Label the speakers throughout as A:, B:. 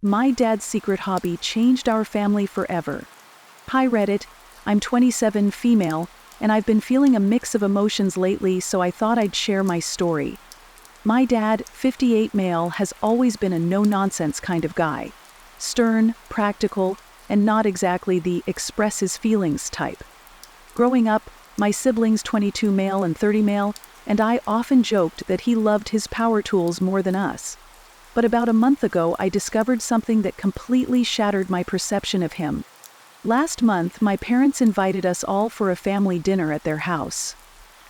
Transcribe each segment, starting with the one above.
A: My dad's secret hobby changed our family forever. Hi Reddit, I'm 27, female, and I've been feeling a mix of emotions lately, so I thought I'd share my story. My dad, 58, male, has always been a no-nonsense kind of guy. Stern, practical, and not exactly the express his feelings type. Growing up, my siblings, 22, male and 30, male, and I often joked that he loved his power tools more than us. But about a month ago, I discovered something that completely shattered my perception of him. Last month, my parents invited us all for a family dinner at their house.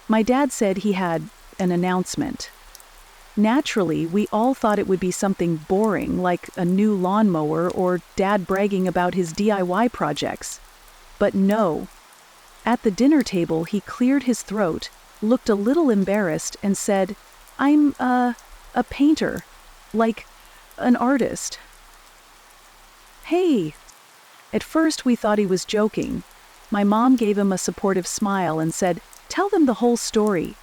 A: My dad said he had an announcement. Naturally, we all thought it would be something boring, like a new lawnmower or dad bragging about his DIY projects. But no. At the dinner table, he cleared his throat, looked a little embarrassed, and said, "I'm a painter, like an artist." Hey! At first we thought he was joking. My mom gave him a supportive smile and said, "Tell them the whole story."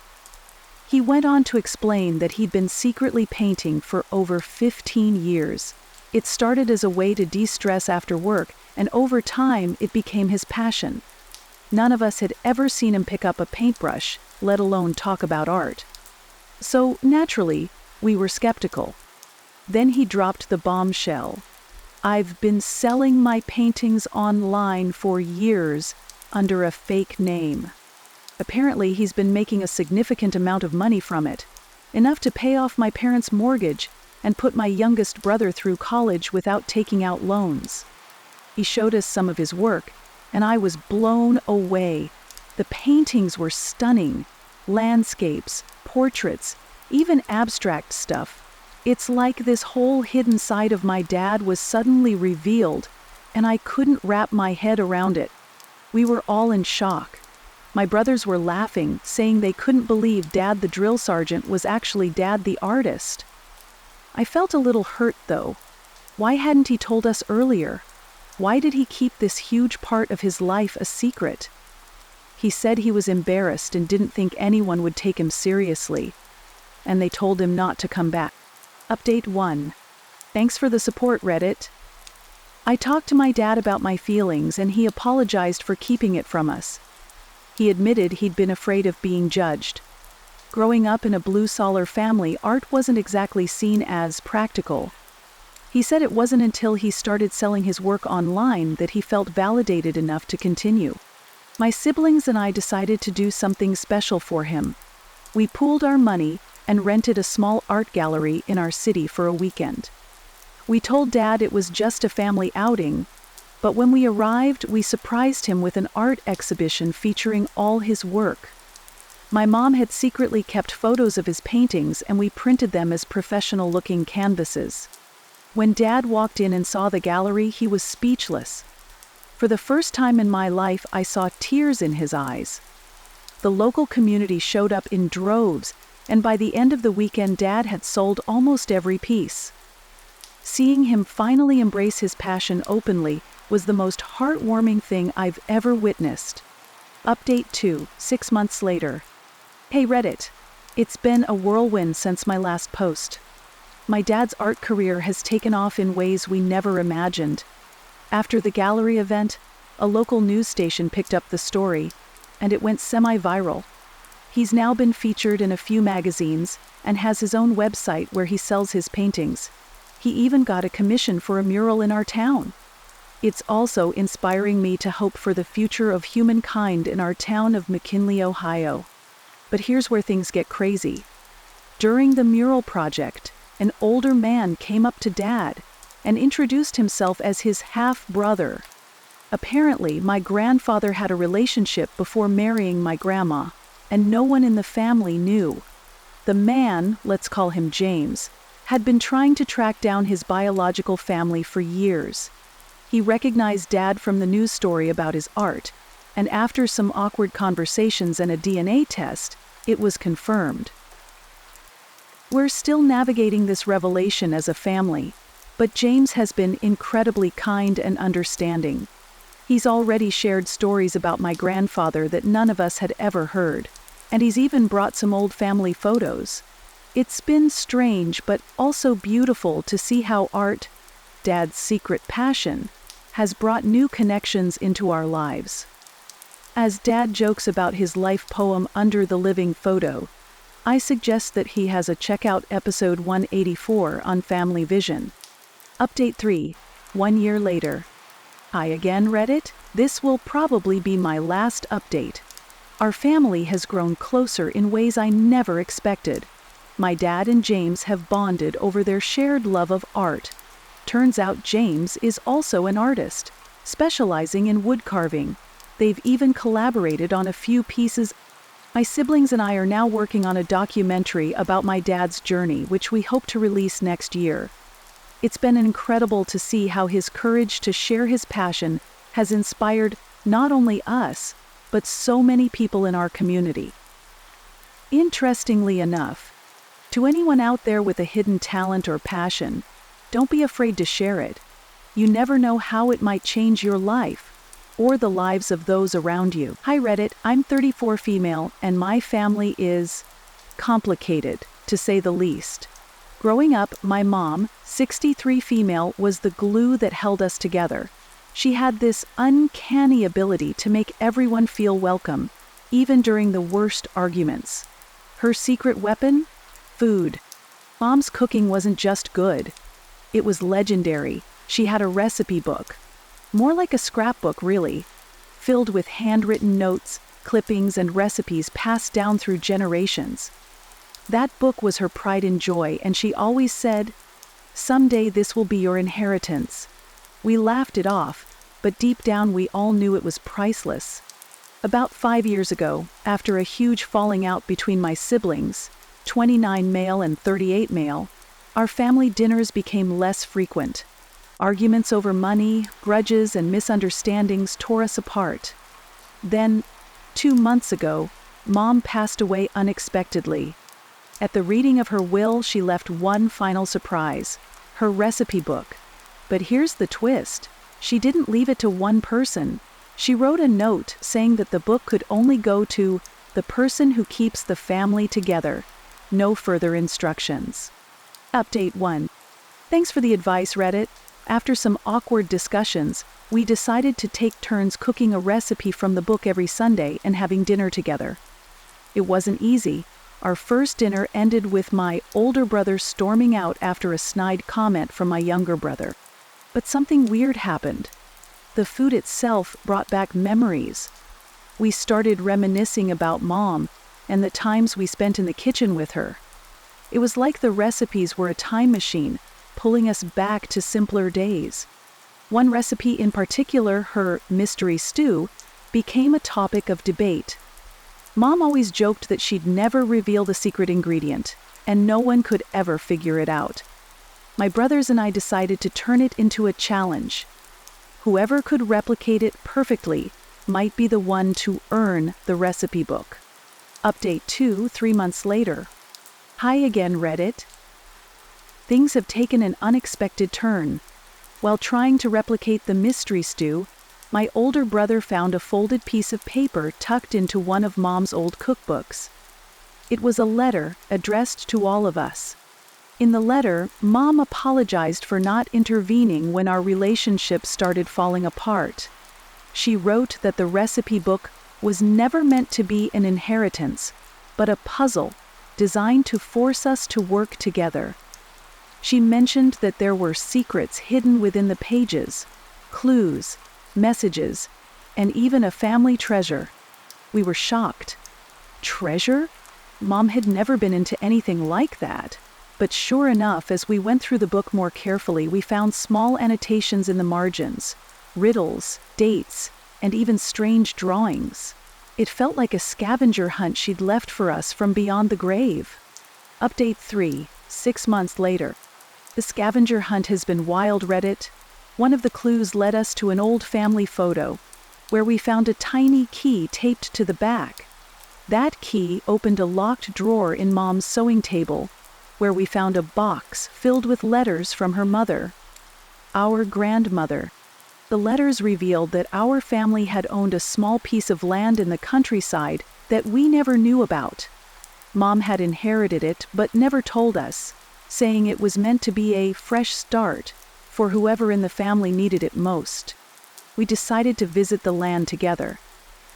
A: He went on to explain that he'd been secretly painting for over 15 years. It started as a way to de-stress after work, and over time it became his passion. None of us had ever seen him pick up a paintbrush, let alone talk about art. So, naturally, we were skeptical. Then he dropped the bombshell. "I've been selling my paintings online for years under a fake name." Apparently, he's been making a significant amount of money from it, enough to pay off my parents' mortgage and put my youngest brother through college without taking out loans. He showed us some of his work, and I was blown away. The paintings were stunning. Landscapes, portraits, even abstract stuff. It's like this whole hidden side of my dad was suddenly revealed, and I couldn't wrap my head around it. We were all in shock. My brothers were laughing, saying they couldn't believe Dad the drill sergeant was actually Dad the artist. I felt a little hurt, though. Why hadn't he told us earlier? Why did he keep this huge part of his life a secret? He said he was embarrassed and didn't think anyone would take him seriously, and they told him not to come back. Update 1. Thanks for the support, Reddit. I talked to my dad about my feelings, and he apologized for keeping it from us. He admitted he'd been afraid of being judged. Growing up in a blue-collar family, art wasn't exactly seen as practical. He said it wasn't until he started selling his work online that he felt validated enough to continue. My siblings and I decided to do something special for him. We pooled our money and rented a small art gallery in our city for a weekend. We told Dad it was just a family outing, but when we arrived, we surprised him with an art exhibition featuring all his work. My mom had secretly kept photos of his paintings, and we printed them as professional-looking canvases. When Dad walked in and saw the gallery, he was speechless. For the first time in my life, I saw tears in his eyes. The local community showed up in droves, and by the end of the weekend, Dad had sold almost every piece. Seeing him finally embrace his passion openly was the most heartwarming thing I've ever witnessed. Update 2, 6 months later. Hey Reddit, it's been a whirlwind since my last post. My dad's art career has taken off in ways we never imagined. After the gallery event, a local news station picked up the story, and it went semi-viral. He's now been featured in a few magazines and has his own website where he sells his paintings. He even got a commission for a mural in our town. It's also inspiring me to hope for the future of humankind in our town of McKinley, Ohio. But here's where things get crazy. During the mural project, an older man came up to Dad and introduced himself as his half-brother. Apparently, my grandfather had a relationship before marrying my grandma, and no one in the family knew. The man, let's call him James, had been trying to track down his biological family for years. He recognized Dad from the news story about his art, and after some awkward conversations and a DNA test, it was confirmed. We're still navigating this revelation as a family, but James has been incredibly kind and understanding. He's already shared stories about my grandfather that none of us had ever heard, and he's even brought some old family photos. It's been strange but also beautiful to see how art, Dad's secret passion, has brought new connections into our lives. As Dad jokes about his life poem under the living photo, I suggest that he has a check out episode 184 on family vision. Update 3, 1 year later. Hi again, Reddit. This will probably be my last update. Our family has grown closer in ways I never expected. My dad and James have bonded over their shared love of art. Turns out James is also an artist, specializing in wood carving. They've even collaborated on a few pieces. My siblings and I are now working on a documentary about my dad's journey, which we hope to release next year. It's been incredible to see how his courage to share his passion has inspired not only us, but so many people in our community. Interestingly enough, to anyone out there with a hidden talent or passion, don't be afraid to share it. You never know how it might change your life, or the lives of those around you. Hi Reddit, I'm 34 female, and my family is complicated, to say the least. Growing up, my mom, 63 female, was the glue that held us together. She had this uncanny ability to make everyone feel welcome, even during the worst arguments. Her secret weapon? Food. Mom's cooking wasn't just good. It was legendary. She had a recipe book. More like a scrapbook, really, filled with handwritten notes, clippings, and recipes passed down through generations. That book was her pride and joy, and she always said, "Someday this will be your inheritance." We laughed it off, but deep down we all knew it was priceless. About 5 years ago, after a huge falling out between my siblings, 29 male and 38 male, our family dinners became less frequent. Arguments over money, grudges, and misunderstandings tore us apart. Then, 2 months ago, Mom passed away unexpectedly. At the reading of her will, she left one final surprise: her recipe book. But here's the twist: she didn't leave it to one person. She wrote a note saying that the book could only go to the person who keeps the family together. No further instructions. Update 1. Thanks for the advice, Reddit. After some awkward discussions, we decided to take turns cooking a recipe from the book every Sunday and having dinner together. It wasn't easy. Our first dinner ended with my older brother storming out after a snide comment from my younger brother. But something weird happened. The food itself brought back memories. We started reminiscing about Mom and the times we spent in the kitchen with her. It was like the recipes were a time machine, pulling us back to simpler days. One recipe in particular, her mystery stew, became a topic of debate. Mom always joked that she'd never reveal the secret ingredient, and no one could ever figure it out. My brothers and I decided to turn it into a challenge. Whoever could replicate it perfectly might be the one to earn the recipe book. Update 2, 3 months later. Hi again, Reddit. Things have taken an unexpected turn. While trying to replicate the mystery stew, my older brother found a folded piece of paper tucked into one of Mom's old cookbooks. It was a letter addressed to all of us. In the letter, Mom apologized for not intervening when our relationship started falling apart. She wrote that the recipe book was never meant to be an inheritance, but a puzzle designed to force us to work together. She mentioned that there were secrets hidden within the pages, clues, messages, and even a family treasure. We were shocked. Treasure? Mom had never been into anything like that. But sure enough, as we went through the book more carefully, we found small annotations in the margins, riddles, dates, and even strange drawings. It felt like a scavenger hunt she'd left for us from beyond the grave. Update 3, 6 months later. The scavenger hunt has been wild, Reddit. One of the clues led us to an old family photo, where we found a tiny key taped to the back. That key opened a locked drawer in Mom's sewing table, where we found a box filled with letters from her mother, our grandmother. The letters revealed that our family had owned a small piece of land in the countryside that we never knew about. Mom had inherited it but never told us, saying it was meant to be a fresh start, for whoever in the family needed it most. We decided to visit the land together.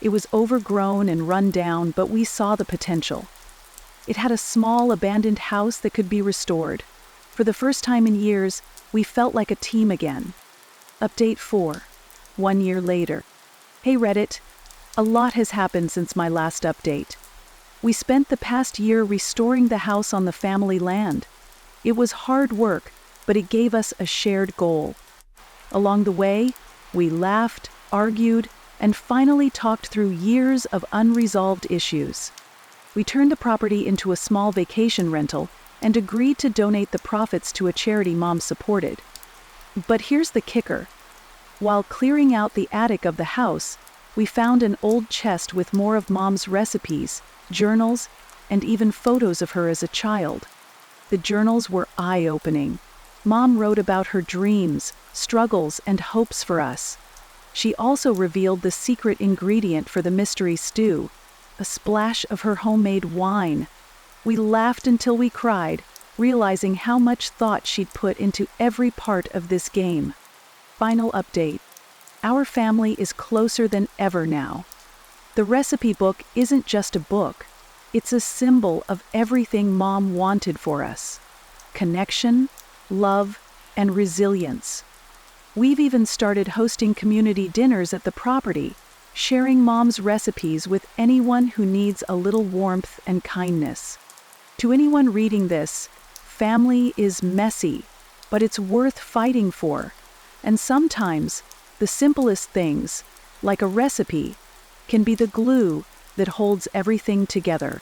A: It was overgrown and run down, but we saw the potential. It had a small, abandoned house that could be restored. For the first time in years, we felt like a team again. Update 4. 1 year later. Hey Reddit, a lot has happened since my last update. We spent the past year restoring the house on the family land. It was hard work, but it gave us a shared goal. Along the way, we laughed, argued, and finally talked through years of unresolved issues. We turned the property into a small vacation rental and agreed to donate the profits to a charity Mom supported. But here's the kicker. While clearing out the attic of the house, we found an old chest with more of Mom's recipes, journals, and even photos of her as a child. The journals were eye-opening. Mom wrote about her dreams, struggles, and hopes for us. She also revealed the secret ingredient for the mystery stew, a splash of her homemade wine. We laughed until we cried, realizing how much thought she'd put into every part of this game. Final update. Our family is closer than ever now. The recipe book isn't just a book. It's a symbol of everything Mom wanted for us. Connection, love, and resilience. We've even started hosting community dinners at the property, sharing Mom's recipes with anyone who needs a little warmth and kindness. To anyone reading this, family is messy, but it's worth fighting for. And sometimes, the simplest things, like a recipe, can be the glue that holds everything together.